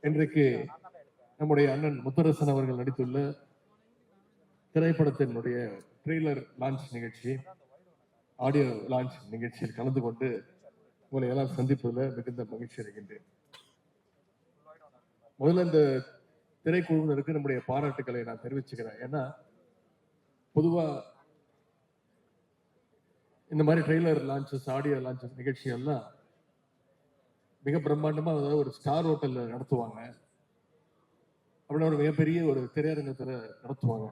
இன்றைக்கு நம்முடைய அண்ணன் முத்தரசன் அவர்கள் நடித்துள்ள திரைப்படத்தினுடைய ட்ரெய்லர் லான்ச் நிகழ்ச்சி, ஆடியோ லான்ச் நிகழ்ச்சியில் கலந்து கொண்டு உங்களை எல்லாம் சந்திப்பதில் மிகுந்த மகிழ்ச்சி அடைகின்றேன். முதல்ல இந்த திரைக்குழுவினருக்கு நம்முடைய பாராட்டுக்களை நான் தெரிவிச்சுக்கிறேன். ஏன்னா பொதுவா இந்த மாதிரி ட்ரெய்லர் லான்ச்சஸ், ஆடியோ லான்ச்சஸ் நிகழ்ச்சிகள்லாம் மிக பிரம்மாண்டமா, அதாவது ஒரு ஸ்டார் ஹோட்டல்ல நடத்துவாங்க, அப்படின்னா ஒரு மிகப்பெரிய ஒரு திரையரங்கத்துல நடத்துவாங்க.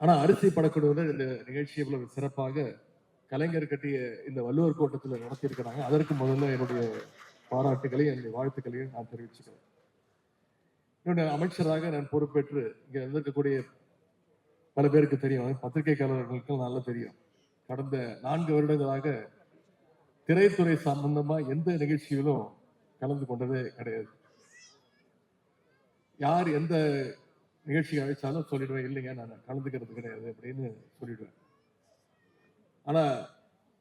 ஆனா அரிசி படக்குழுவினர் இந்த நிகழ்ச்சி இவ்வளவு சிறப்பாக கலைஞர் கட்டிய இந்த வள்ளுவர் கோட்டத்தில் நடத்தியிருக்கிறாங்க. அதற்கு முதல்ல என்னுடைய பாராட்டுகளையும் என்னுடைய வாழ்த்துக்களையும் நான் தெரிவிச்சுக்கிறேன். என்னுடைய அமைச்சராக நான் பொறுப்பேற்று இங்க இருக்கக்கூடிய பல பேருக்கு தெரியும், பத்திரிகையாளர்களுக்கு நல்லா தெரியும், கடந்த 4 வருடங்களாக திரைத்துறை சம்பந்தமா எந்த நிகழ்ச்சியிலும் கலந்து கொண்டதே கிடையாது. யார் எந்த நிகழ்ச்சிக்கு அழைச்சாலும் சொல்லிடுவேன், இல்லைங்க நான் கலந்துக்கிறது கிடையாது அப்படின்னு சொல்லிடுவேன். ஆனா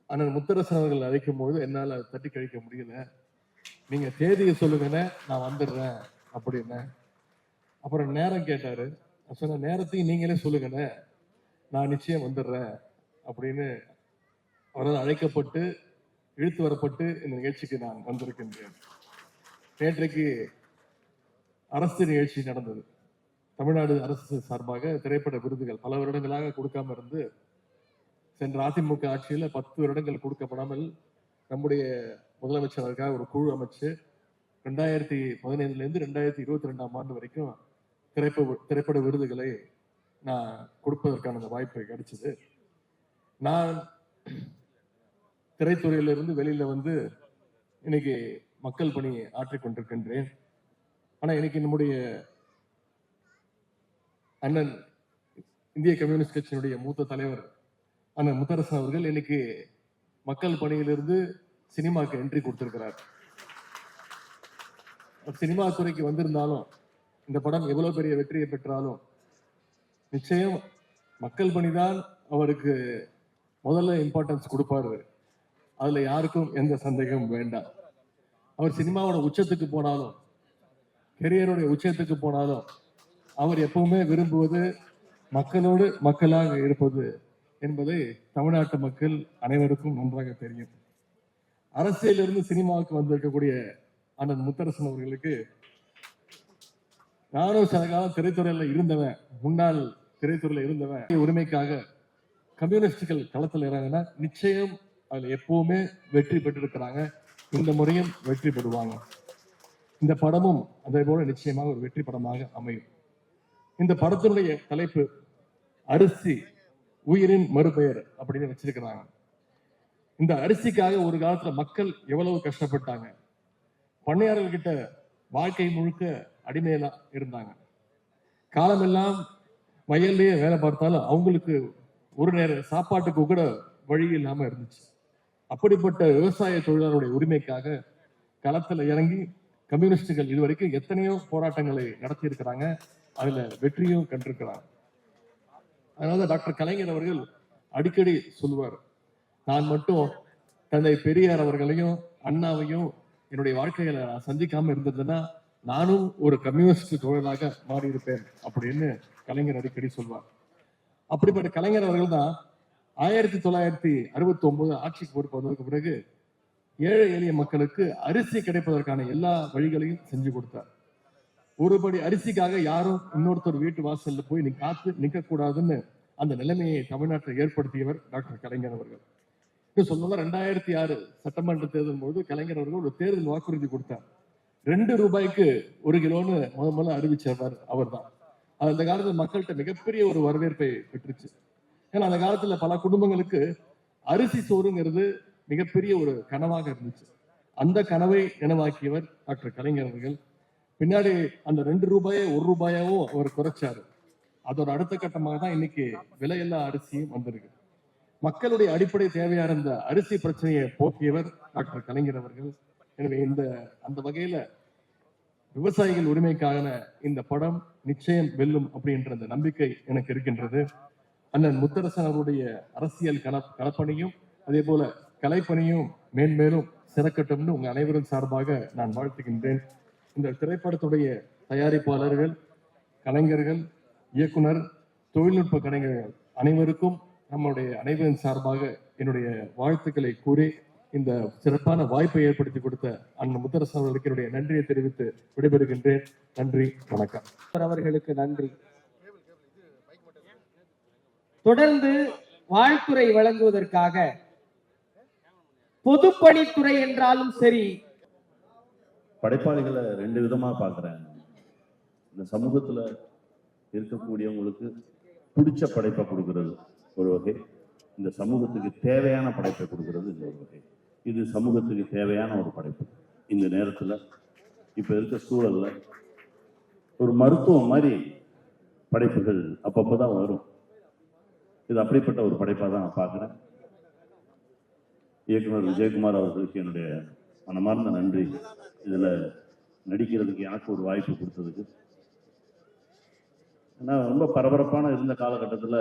அண்ணன் முத்தரசன் அவர்கள் அழைக்கும் போது என்னால தட்டி கழிக்க முடியல. நீங்க தேதியை சொல்லுங்கன்னு நான் வந்துடுறேன் அப்படின்னு. அப்புறம் நேரம் கேட்டாரு. சொன்ன நேரத்தையும் நீங்களே சொல்லுங்கன்னு நான் நிச்சயம் வந்துடுறேன் அப்படின்னு அவரால் அழைக்கப்பட்டு இழுத்து வரப்பட்டு இந்த நிகழ்ச்சிக்கு நான் வந்திருக்கின்றேன். நேற்றைக்கு அரசு நிகழ்ச்சி நடந்தது. தமிழ்நாடு அரசு சார்பாக திரைப்பட விருதுகள் பல வருடங்களாக கொடுக்காம இருந்து, சென்ற அதிமுக ஆட்சியில் 10 வருடங்கள் கொடுக்கப்படாமல் நம்முடைய முதலமைச்சருக்காக ஒரு குழு அமைச்சு 2015 இருந்து 2022 ஆண்டு வரைக்கும் திரைப்பட விருதுகளை நான் கொடுப்பதற்கான அந்த வாய்ப்பு கிடைச்சது. நான் திரைத்துறையிலிருந்து வெளியில வந்து இன்னைக்கு மக்கள் பணி ஆற்றிக் கொண்டிருக்கின்றேன். ஆனா இன்னைக்கு நம்முடைய அண்ணன் இந்திய கம்யூனிஸ்ட் கட்சியினுடைய மூத்த தலைவர் அண்ணன் முத்தரசன் அவர்கள் இன்னைக்கு மக்கள் பணியிலிருந்து சினிமாவுக்கு என்ட்ரி கொடுத்திருக்கிறார். சினிமா துறைக்கு வந்திருந்தாலும், இந்த படம் எவ்வளவு பெரிய வெற்றியை பெற்றாலும் நிச்சயம் மக்கள் பணிதான் அவருக்கு முதல்ல இம்பார்ட்டன்ஸ் கொடுப்பாரு. அதுல யாருக்கும் எந்த சந்தேகமும் வேண்டாம். அவர் சினிமாவோட உச்சத்துக்கு போனாலும், கெரியருடைய உச்சத்துக்கு போனாலும், அவர் எப்பவுமே விரும்புவது மக்களோடு மக்களாக இருப்பது என்பதை தமிழ்நாட்டு மக்கள் அனைவருக்கும் நன்றாக தெரியும். அரசியலிருந்து சினிமாவுக்கு வந்திருக்கக்கூடிய அண்ணன் முத்தரசன் அவர்களுக்கு, நானும் சில காலம் திரைத்துறையில இருந்தவன், முன்னாள் திரைத்துறையில இருந்தவன், உரிமைக்காக கம்யூனிஸ்டுகள் களத்தில் இறங்கினா நிச்சயம் அதுல எப்பவுமே வெற்றி பெற்றிருக்கிறாங்க. இந்த முறையும் வெற்றி பெறுவாங்க. இந்த படமும் அதே போல நிச்சயமாக ஒரு வெற்றி படமாக அமையும். இந்த படத்தினுடைய தலைப்பு அரிசி உயிரின் மறுபெயர் அப்படின்னு வச்சிருக்கிறாங்க. இந்த அரிசிக்காக ஒரு காலத்துல மக்கள் எவ்வளவு கஷ்டப்பட்டாங்க. பண்ணையாளர்கள் கிட்ட வாழ்க்கை முழுக்க அடிமையில இருந்தாங்க. காலமெல்லாம் வயல்லையே வேலை பார்த்தாலும் அவங்களுக்கு ஒரு நேர சாப்பாட்டுக்கு கூட வழி இல்லாம இருந்துச்சு. அப்படிப்பட்ட விவசாய தொழிலாளருடைய உரிமைக்காக களத்துல இறங்கி கம்யூனிஸ்டுகள் இதுவரைக்கும் எத்தனையோ போராட்டங்களை நடத்தி இருக்கிறாங்க. அதுல வெற்றியும் கண்டிருக்கிறாங்க. அதனால டாக்டர் கலைஞர் அவர்கள் அடிக்கடி சொல்லுவார், நான் மட்டும் தந்தை பெரியார் அவர்களையும் அண்ணாவையும் என்னுடைய வாழ்க்கையில நான் சந்திக்காம இருந்ததுன்னா நானும் ஒரு கம்யூனிஸ்ட் தொழிலாக மாறி இருப்பேன் அப்படின்னு கலைஞர் அடிக்கடி சொல்வார். அப்படிப்பட்ட கலைஞர் அவர்கள் தான் 1969 ஆட்சிக்கு பொறுப்பு வந்ததுக்கு பிறகு ஏழை எளிய மக்களுக்கு அரிசி கிடைப்பதற்கான எல்லா வழிகளையும் செஞ்சு கொடுத்தார். ஒருபடி அரிசிக்காக யாரும் இன்னொருத்தர் வீட்டு வாசல்ல போய் நீ காத்து நிக்க கூடாதுன்னு அந்த நிலைமையை தமிழ்நாட்டில் ஏற்படுத்தியவர் டாக்டர் கலைஞர் அவர்கள். சொல்லலாம், 2006 சட்டமன்ற தேர்தல் போது கலைஞர் அவர்கள் ஒரு தேர்தல் வாக்குறுதி கொடுத்தார். 2 ரூபாய்க்கு 1 கிலோன்னு முதல்ல அறிவிச்சவர் அவர் தான். அந்த காலத்துல மக்கள்கிட்ட மிகப்பெரிய ஒரு வரவேற்பை பெற்றுச்சு. ஏன்னா அந்த காலத்துல பல குடும்பங்களுக்கு அரிசி சோறுங்கிறது மிகப்பெரிய ஒரு கனவாக இருந்துச்சு. அந்த கனவை நினைவாக்கியவர் டாக்டர் கலைஞர் அவர்கள். பின்னாடி அந்த 2 ரூபாயை 1 ரூபாயாவும் அவர் குறைச்சாரு. அதோட அடுத்த கட்டமாக தான் இன்னைக்கு விலையில்லா அரிசியும் வந்திருக்கு. மக்களுடைய அடிப்படை தேவையான இந்த அரிசி பிரச்சனையை போக்கியவர் டாக்டர் கலைஞர் அவர்கள். எனவே அந்த வகையில விவசாயிகள் உரிமைக்கான இந்த படம் நிச்சயம் வெல்லும் அப்படின்ற அந்த நம்பிக்கை எனக்கு இருக்கின்றது. அண்ணன் முத்தரசன் அவருடைய அரசியல் களப்பணியும் அதே போல கலைப்பணியும் மேன்மேலும் சிறக்கட்டும்னு உங்க அனைவரும் சார்பாக நான் வாழ்த்துகின்றேன். இந்த திரைப்படத்துடைய தயாரிப்பாளர்கள், கலைஞர்கள், இயக்குனர், தொழில்நுட்ப கலைஞர்கள் அனைவருக்கும் நம்முடைய அனைவரின் சார்பாக என்னுடைய வாழ்த்துக்களை கூறி இந்த சிறப்பான வாய்ப்பை ஏற்படுத்தி கொடுத்த அண்ணன் முத்தரசன் அவர்களுக்கு என்னுடைய நன்றியை தெரிவித்து விடைபெறுகின்றேன். நன்றி, வணக்கம். அவர்களுக்கு நன்றி. தொடர்ந்து வாழ்த்துறை வழங்குவதற்காக பொதுப்பணித்துறை என்றாலும் சரி, படைப்பாளிகளை ரெண்டு விதமா பார்க்கிறேன். இந்த சமூகத்துல இருக்கக்கூடியவங்களுக்கு பிடிச்ச படைப்பை கொடுக்கிறது ஒரு வகை, இந்த சமூகத்துக்கு தேவையான படைப்பை கொடுக்கிறது இன்னொரு வகை. இது சமூகத்துக்கு தேவையான ஒரு படைப்பு. இந்த நேரத்துல இப்ப இருக்க சூழல்ல ஒரு மருத்துவம் மாதிரி படைப்புகள் அப்பப்பதான் வரும். இது அப்படிப்பட்ட ஒரு படைப்பா தான் நான் பார்க்கிறேன். இயக்குனர் விஜயகுமார் அவர்களுக்கு என்னுடைய மனமார்ந்த நன்றி. இதுல நடிக்கிறதுக்கு எனக்கு ஒரு வாய்ப்பு கொடுத்ததுக்கு. ஏன்னா ரொம்ப பரபரப்பான இருந்த காலகட்டத்தில்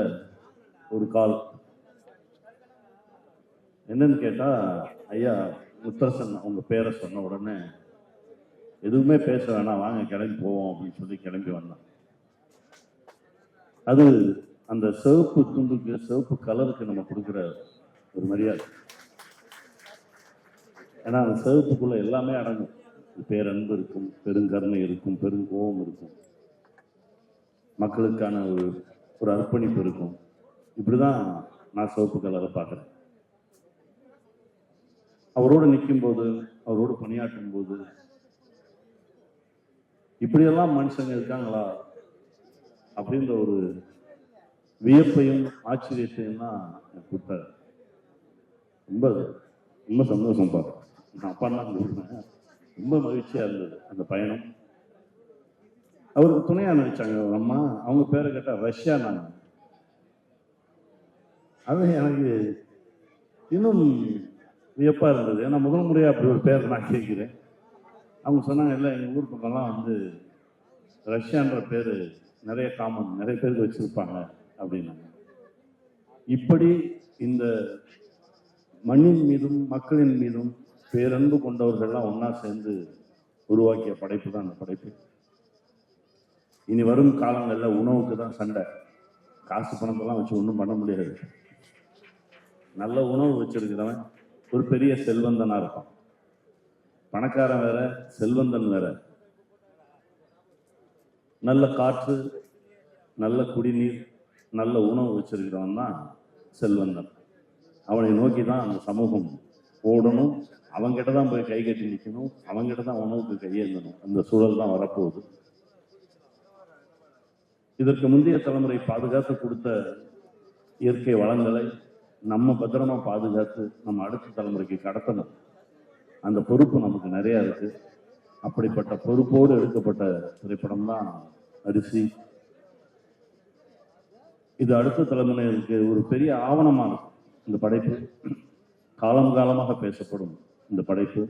ஒரு கால் என்னன்னு கேட்டா, ஐயா முத்தரசன் அவங்க பேரை சொன்ன உடனே எதுவுமே பேச வேணாம், வாங்க கிளம்பி போவோம் அப்படின்னு சொல்லி கிளம்பி வந்தான். அது அந்த சிவப்பு துண்டுக்கு, சிவப்பு கலருக்கு நம்ம கொடுக்குற ஒரு மரியாதை. ஏன்னா அந்த சிவப்புக்குள்ள எல்லாமே அடங்கும். பேரன்பு இருக்கும், பெருங்கருணை இருக்கும், பெருங்கோபம் இருக்கும், மக்களுக்கான ஒரு அர்ப்பணிப்பு இருக்கும். இப்படிதான் நான் சிவப்பு கலரை பார்க்குறேன். அவரோடு நிற்கும் போது, அவரோடு பணியாற்றும் போது, இப்படியெல்லாம் மனுஷங்க இருக்காங்களா அப்படின்ற ஒரு வியப்பையும் ஆச்சரியத்தையும் தான் கொடுத்தாரு. ரொம்ப ரொம்ப சந்தோஷம் பார்க்க. நான் அப்பாலாம் சொல்றேன், ரொம்ப மகிழ்ச்சியா இருந்தது அந்த பயணம். அவருக்கு துணையா நினைச்சாங்க அம்மா, அவங்க பேரை கேட்டா ரஷ்யா. நான் அது எனக்கு இன்னும் வியப்பா இருந்தது. ஏன்னா முதல் முறையா அப்படி ஒரு பேர் நான் கேட்கிறேன். அவங்க சொன்னாங்க, இல்லை எங்க ஊர் பக்கம்லாம் வந்து ரஷ்யான்ற பேரு நிறைய காமன், நிறைய பேருக்கு வச்சிருப்பாங்க அப்படின்னாங்க. இப்படி இந்த மண்ணின் மீதும் மக்களின் மீதும் பேரன்பு கொண்டவர்கள்லாம் ஒன்னா சேர்ந்து உருவாக்கிய படைப்பு தான் அந்த படைப்பு. இனி வரும் காலங்களில் உணவுக்கு தான் சண்டை. காசு பணத்தெல்லாம் வச்சு ஒன்றும் பண்ண முடியாது. நல்ல உணவு வச்சிருக்கிறவன் ஒரு பெரிய செல்வந்தனா இருப்பான். பணக்காரன் வேற, செல்வந்தன் வேற. நல்ல காற்று, நல்ல குடிநீர், நல்ல உணவு வச்சிருக்கிறவன் தான் செல்வந்தன். அவனை நோக்கி தான் அந்த சமூகம் ஓடணும். அவங்கிட்ட தான் போய் கை கட்டி நிற்கணும், அவங்கிட்ட தான் உணவுக்கு கையேந்தணும். அந்த சூழல் தான் வரப்போகுது. இதற்கு முந்தைய தலைமுறை பாதுகாத்து கொடுத்த இயற்கை வளங்களை நம்ம பத்திரமா பாதுகாத்து நம்ம அடுத்த தலைமுறைக்கு கடத்தணும். அந்த பொறுப்பு நமக்கு நிறைய இருக்கு. அப்படிப்பட்ட பொறுப்போடு எடுக்கப்பட்ட திரைப்படம் தான் அரிசி. இது அடுத்த தலைமுறைக்கு ஒரு பெரிய ஆவணமா இருக்கும். இந்த படைப்பு காலம் காலமாக பேசப்படும் இந்த படைப்பு.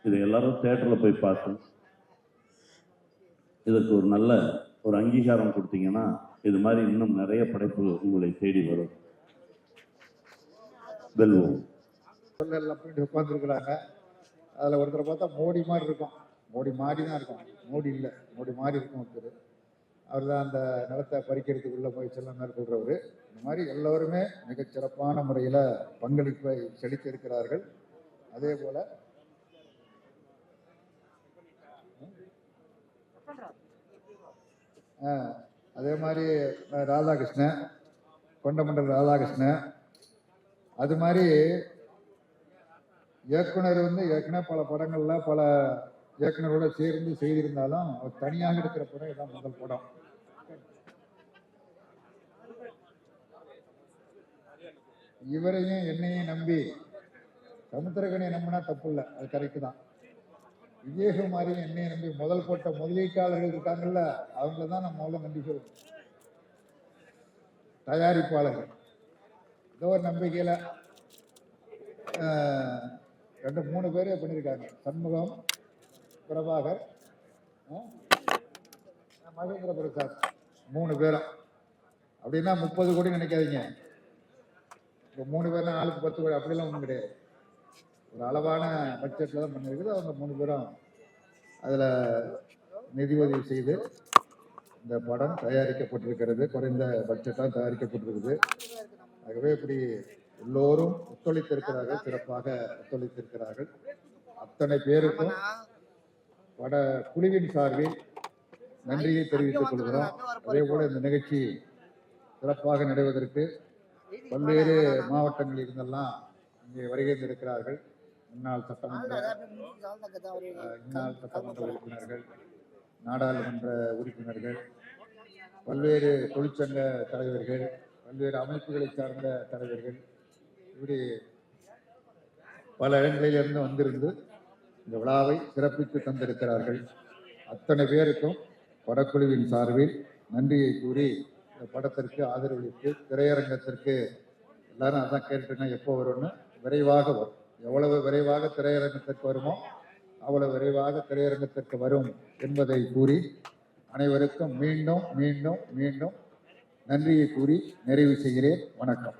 இதை எல்லாரும் தியேட்டர்ல போய் பார்த்து இதற்கு ஒரு நல்ல ஒரு அங்கீகாரம் கொடுத்தீங்கன்னா இது மாதிரி இன்னும் நிறைய படைப்பு உங்களை தேடி வரும். வெல்வோம். உட்காந்துருக்குறாங்க. அதில் ஒருத்தரை பார்த்தா மோடி மாதிரி இருக்கும். மோடி மாதிரி தான் இருக்கும், மோடி இல்லை, மோடி மாதிரி இருக்கும் ஒருத்தர். அவர் தான் அந்த நிலத்தை பறிக்கிறதுக்குள்ள முயற்சியெல்லாம் மேற்கொள்றவர். இந்த மாதிரி எல்லோருமே மிகச்சிறப்பான முறையில் பங்களிப்பை செலுத்தியிருக்கிறார்கள். அதே போல அதே மாதிரி ராதாகிருஷ்ணன், கொண்டமண்டல் ராதாகிருஷ்ணன், அது மாதிரி இயக்குனர் வந்து ஏற்கனவே பல படங்கள்ல பல இயக்குனரோட சேர்ந்து செய்திருந்தாலும் அவர் தனியாக எடுக்கிற படம் இதான் முதல் படம். இவரையும் என்னையும் நம்பி சமுத்திரகனியை நம்பினா தப்பு இல்லை, அது கரெக்டு தான். விஜயகுமாரையும் என்னையும் நம்பி முதல் போட்ட முதலீட்டாளர்கள் இருக்காங்கல்ல, அவங்கள தான் நம்ம முதல்ல நம்பி சொல்லணும். தயாரிப்பாளர்கள் ஏதோ ஒரு நம்பிக்கையில் 2-3 பேர் பண்ணியிருக்காங்க. சண்முகம், பிரபாகர், மகேந்திர பிரசாத், 3 பேரும். அப்படின்னா 30 கோடி நினைக்காதீங்க. இப்போ 3 பேர்னா ஆளுக்கு 10 கோடி அப்படிலாம் ஒன்றும் கிடையாது. ஒரு அளவான பட்ஜெட்டில் தான் பண்ணியிருக்குது. அவங்க 3 பேரும் அதில் நிதி உதவி செய்து இந்த படம் தயாரிக்கப்பட்டிருக்கிறது. குறைந்த பட்ஜெட்டாக தயாரிக்கப்பட்டிருக்குது. ஆகவே இப்படி எல்லோரும் ஒத்துழைத்திருக்கிறார்கள், சிறப்பாக ஒத்துழைத்திருக்கிறார்கள். அத்தனை பேருக்கும் பட குழுவின் சார்பில் நன்றியை தெரிவித்துக் கொள்கிறோம். அதே போல இந்த நிகழ்ச்சி சிறப்பாக நடைவதற்கு பல்வேறு மாவட்டங்களில் இருந்தெல்லாம் இங்கே வருகை இருக்கிறார்கள். முன்னாள் சட்டமன்ற உறுப்பினர்கள், நாடாளுமன்ற உறுப்பினர்கள், பல்வேறு தொழிற்சங்க தலைவர்கள், பல்வேறு அமைப்புகளை சார்ந்த தலைவர்கள், இப்படி பல இடங்களிலிருந்து வந்திருந்து இந்த விழாவை சிறப்பித்து தந்திருக்கிறார்கள். அத்தனை பேருக்கும் படக்குழுவின் சார்பில் நன்றியை கூறி இந்த படத்திற்கு ஆதரவளித்து திரையரங்கத்திற்கு எல்லாரும் அதான் கேட்டுருங்க எப்போ வரும்னு. விரைவாக வரும். எவ்வளவு விரைவாக திரையரங்கத்திற்கு வருமோ அவ்வளவு விரைவாக திரையரங்கத்திற்கு வரும் என்பதை கூறி அனைவருக்கும் மீண்டும் மீண்டும் மீண்டும் நன்றியை கூறி நிறைவு செய்கிறேன். வணக்கம்.